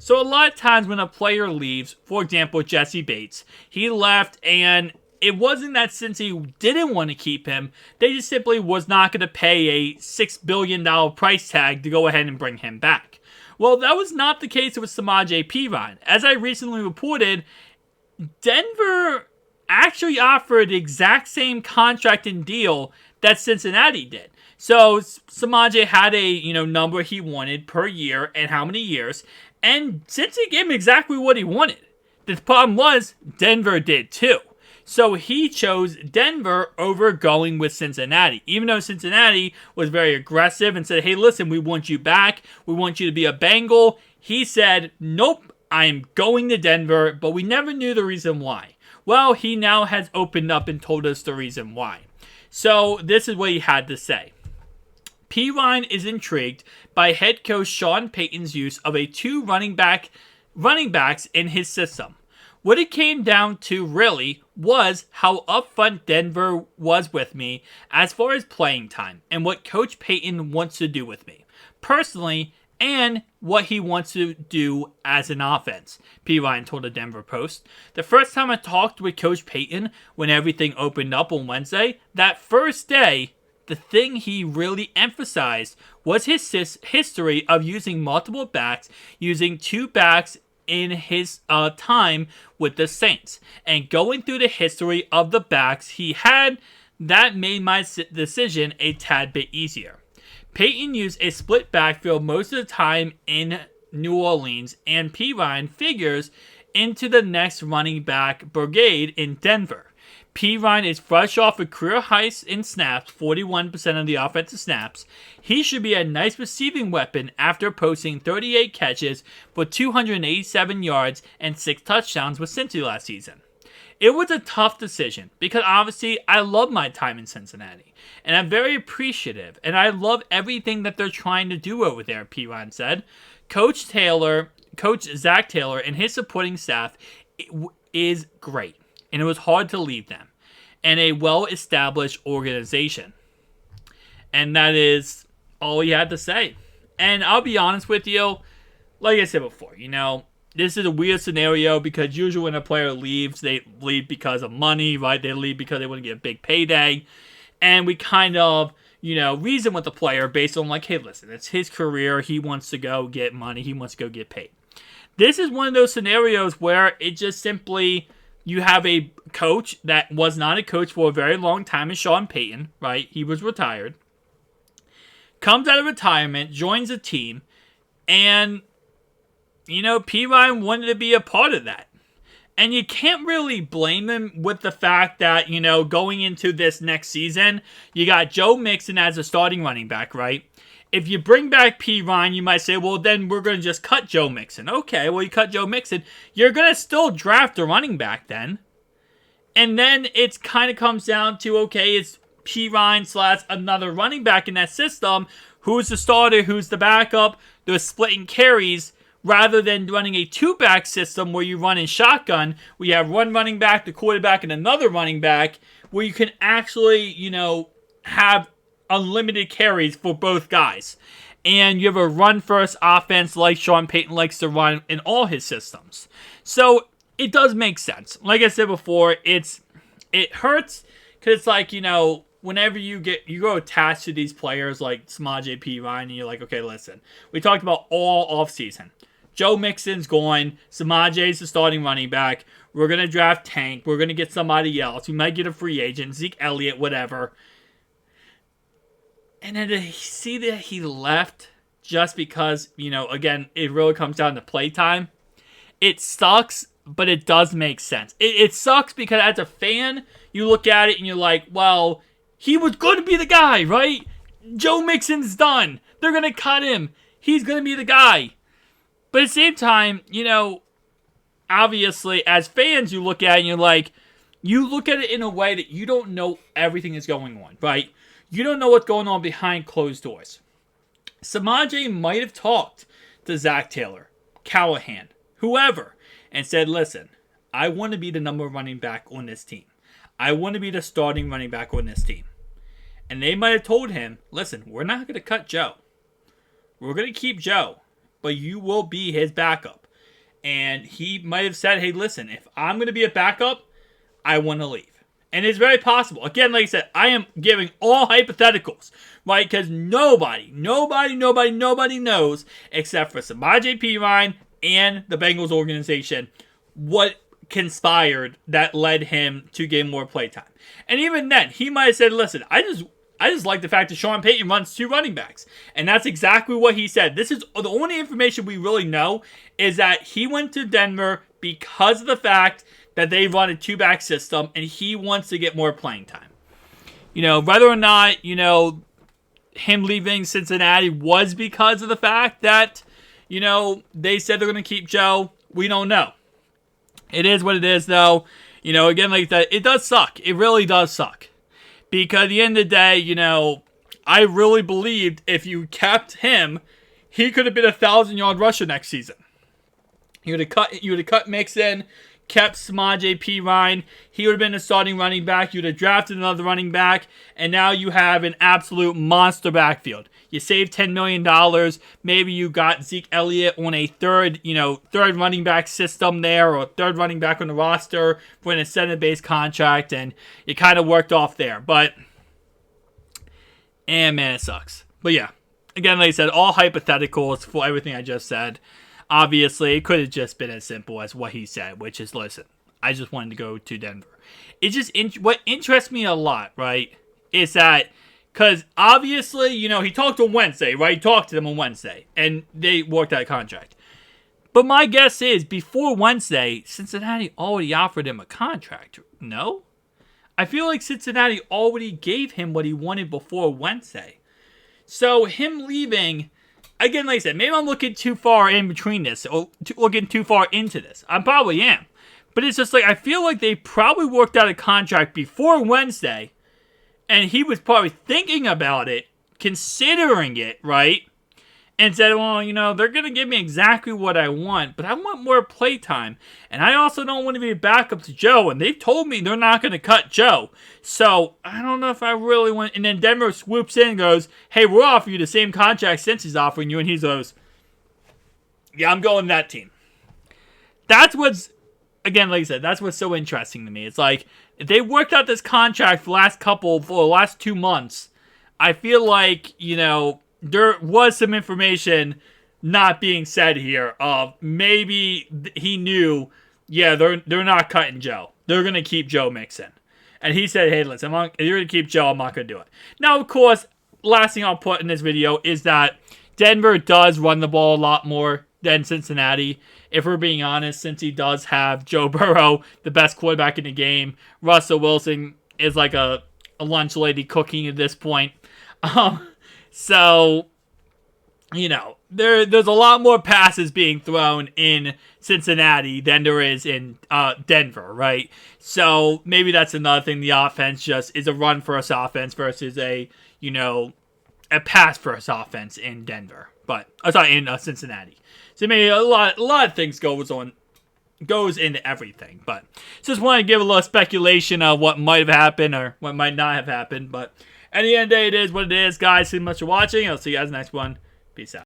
So a lot of times when a player leaves, for example, Jesse Bates, he left and it wasn't that Cincy didn't want to keep him. They just simply was not going to pay a $6 billion price tag to go ahead and bring him back. Well, that was not the case with Samaje Perine. As I recently reported, Denver actually offered the exact same contract and deal that Cincinnati did. So Samaje had a number he wanted per year and how many years, and Cincy gave him exactly what he wanted. The problem was Denver did too. So he chose Denver over going with Cincinnati. Even though Cincinnati was very aggressive and said, hey, listen, we want you back. We want you to be a Bengal. He said, nope, I am going to Denver, but we never knew the reason why. Well, he now has opened up and told us the reason why. So this is what he had to say. Perine is intrigued by head coach Sean Payton's use of a two running backs in his system. What it came down to really was how upfront Denver was with me as far as playing time and what Coach Payton wants to do with me personally and what he wants to do as an offense, Perine told the Denver Post. The first time I talked with Coach Payton when everything opened up on Wednesday, that first day, the thing he really emphasized was his history of using multiple backs, using two backs in his time with the Saints. And going through the history of the backs he had, that made my decision a tad bit easier. Payton used a split backfield most of the time in New Orleans, and Perine figures into the next running back brigade in Denver. Perine is fresh off a career high in snaps, 41% of the offensive snaps. He should be a nice receiving weapon after posting 38 catches for 287 yards and 6 touchdowns with Cincy last season. It was a tough decision because obviously I love my time in Cincinnati and I'm very appreciative and I love everything that they're trying to do over there, Perine said. Coach Zach Taylor and his supporting staff is great. And it was hard to leave them, and a well-established organization. And that is all he had to say. And I'll be honest with you, like I said before, this is a weird scenario because usually when a player leaves, they leave because of money, right? They leave because they want to get a big payday. And we kind of, reason with the player based on like, hey, listen, it's his career. He wants to go get money. He wants to go get paid. This is one of those scenarios where it just simply... You have a coach that was not a coach for a very long time, is Sean Payton, right? He was retired. Comes out of retirement, joins a team, and, Perine wanted to be a part of that. And you can't really blame him with the fact that, going into this next season, you got Joe Mixon as a starting running back, right? If you bring back Perine, you might say, well, then we're going to just cut Joe Mixon. Okay, well, you cut Joe Mixon. You're going to still draft a running back then. And then it kind of comes down to, okay, it's Perine / another running back in that system. Who's the starter? Who's the backup? They're splitting carries rather than running a two-back system where you run in shotgun, where you have one running back, the quarterback, and another running back, where you can actually, have unlimited carries for both guys. And you have a run-first offense like Sean Payton likes to run in all his systems. So it does make sense. Like I said before, it hurts because it's like, whenever you go attached to these players like Samaje Perine, and you're like, okay, listen, we talked about all offseason. Joe Mixon's going. Samaje's the starting running back. We're going to draft Tank. We're going to get somebody else. We might get a free agent, Zeke Elliott, whatever. And then to see that he left just because, again, it really comes down to playtime. It sucks, but it does make sense. It sucks because as a fan, you look at it and you're like, well, he was going to be the guy, right? Joe Mixon's done. They're going to cut him. He's going to be the guy. But at the same time, obviously, as fans, you look at it and you're like, you look at it in a way that you don't know everything is going on, right? You don't know what's going on behind closed doors. Samaje might have talked to Zach Taylor, Callahan, whoever, and said, listen, I want to be the number one running back on this team. I want to be the starting running back on this team. And they might have told him, listen, we're not going to cut Joe. We're going to keep Joe, but you will be his backup. And he might have said, hey, listen, if I'm going to be a backup, I want to leave. And it's very possible. Again, like I said, I am giving all hypotheticals, right? Because nobody knows, except for Samaje Perine and the Bengals organization, what conspired that led him to get more playtime. And even then, he might have said, listen, I just like the fact that Sean Payton runs 2 running backs. And that's exactly what he said. This is the only information we really know, is that he went to Denver because of the fact that they run a 2-back system and he wants to get more playing time. Whether or not, him leaving Cincinnati was because of the fact that, they said they're going to keep Joe, we don't know. It is what it is, though. Again, like that, it does suck. It really does suck. Because at the end of the day, I really believed if you kept him, he could have been a 1,000-yard rusher next season. You would have cut Mixon, kept Samaje Perine. He would have been a starting running back. You would have drafted another running back, and now you have an absolute monster backfield. You saved $10 million. Maybe you got Zeke Elliott on a third running back system there, or third running back on the roster for an incentive-based contract, and you kind of worked off there. But, man, it sucks. But yeah, again, like I said, all hypotheticals for everything I just said. Obviously, it could have just been as simple as what he said, which is, listen, I just wanted to go to Denver. It's just, what interests me a lot, right, is that, because obviously, he talked on Wednesday, right? He talked to them on Wednesday, and they worked out a contract. But my guess is, before Wednesday, Cincinnati already offered him a contract. No? I feel like Cincinnati already gave him what he wanted before Wednesday. So, him leaving, again, like I said, maybe I'm looking too far in between this, or looking too far into this. I probably am. But it's just like, I feel like they probably worked out a contract before Wednesday, and he was probably thinking about it, considering it, right? And said, well, they're going to give me exactly what I want, but I want more playtime. And I also don't want to be a backup to Joe, and they've told me they're not going to cut Joe. So, I don't know if I really want... And then Denver swoops in and goes, hey, we'll offer you the same contract since he's offering you. And he goes, yeah, I'm going to that team. That's what's... Again, like I said, that's what's so interesting to me. It's like, if they worked out this contract for the last 2 months, I feel like, there was some information not being said here of maybe he knew, yeah, they're not cutting Joe. They're going to keep Joe Mixon. And he said, hey, listen, if you're going to keep Joe, I'm not going to do it. Now, of course, last thing I'll put in this video is that Denver does run the ball a lot more than Cincinnati. If we're being honest, since he does have Joe Burrow, the best quarterback in the game, Russell Wilson is like a lunch lady cooking at this point. So, there's a lot more passes being thrown in Cincinnati than there is in Denver, right? So, maybe that's another thing. The offense just is a run-first offense versus a pass-first offense in Denver. In Cincinnati. So, maybe a lot of things goes into everything. But just want to give a little speculation of what might have happened or what might not have happened. But at the end of the day, it is what it is, guys. Thank you so much for watching. I'll see you guys in the next one. Peace out.